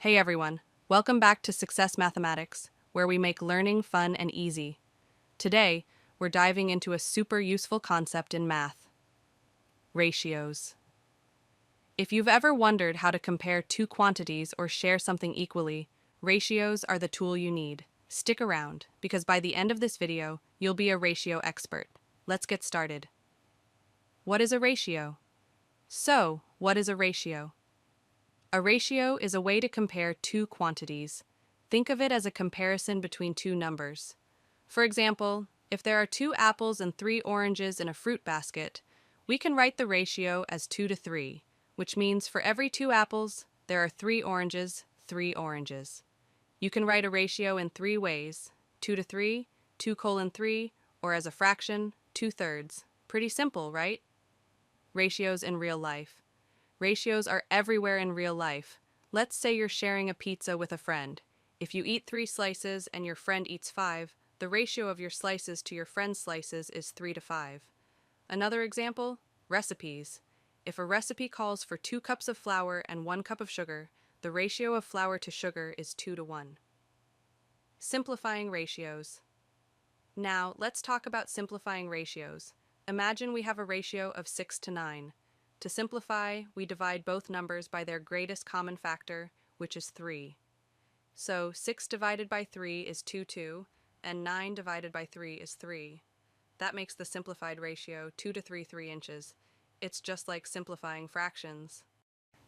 Hey everyone, welcome back to Success Mathematics, where we make learning fun and easy. Today, we're diving into a super useful concept in math: ratios. If you've ever wondered how to compare two quantities or share something equally, ratios are the tool you need. Stick around, because by the end of this video, you'll be a ratio expert. Let's get started. What is a ratio? So, what is a ratio? A ratio is a way to compare two quantities. Think of it as a comparison between two numbers. For example, if there are 2 apples and 3 oranges in a fruit basket, we can write the ratio as 2 to 3, which means for every 2 apples, there are 3 oranges, 3 oranges. You can write a ratio in 3 ways: 2 to 3, 2:3, or as a fraction, 2/3. Pretty simple, right? Ratios in real life. Ratios are everywhere in real life. Let's say you're sharing a pizza with a friend. If you eat 3 slices and your friend eats 5, the ratio of your slices to your friend's slices is 3 to 5. Another example, recipes. If a recipe calls for 2 cups of flour and 1 cup of sugar, the ratio of flour to sugar is 2 to 1. Simplifying ratios. Now, let's talk about simplifying ratios. Imagine we have a ratio of 6 to 9. To simplify, we divide both numbers by their greatest common factor, which is 3. So 6 divided by 3 is 2, and 9 divided by 3 is 3. That makes the simplified ratio 2 to 3 inches. It's just like simplifying fractions.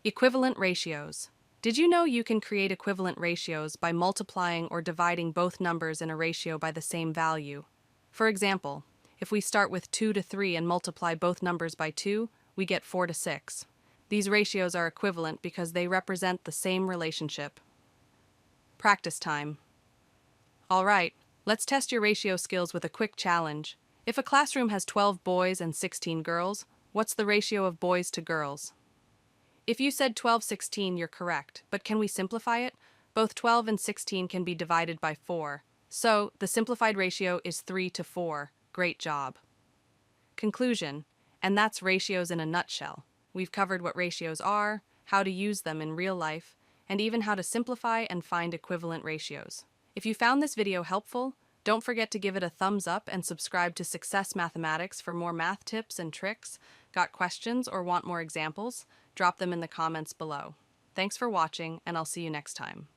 Equivalent ratios. Did you know you can create equivalent ratios by multiplying or dividing both numbers in a ratio by the same value? For example, if we start with 2 to 3 and multiply both numbers by 2, we get 4 to 6. These ratios are equivalent because they represent the same relationship. Practice time. All right, let's test your ratio skills with a quick challenge. If a classroom has 12 boys and 16 girls, what's the ratio of boys to girls? If you said 12:16, you're correct, but can we simplify it? Both 12 and 16 can be divided by 4. So, the simplified ratio is 3 to 4. Great job. Conclusion. And that's ratios in a nutshell. We've covered what ratios are, how to use them in real life, and even how to simplify and find equivalent ratios. If you found this video helpful, don't forget to give it a thumbs up and subscribe to Success Mathematics for more math tips and tricks. Got questions or want more examples? Drop them in the comments below. Thanks for watching, and I'll see you next time.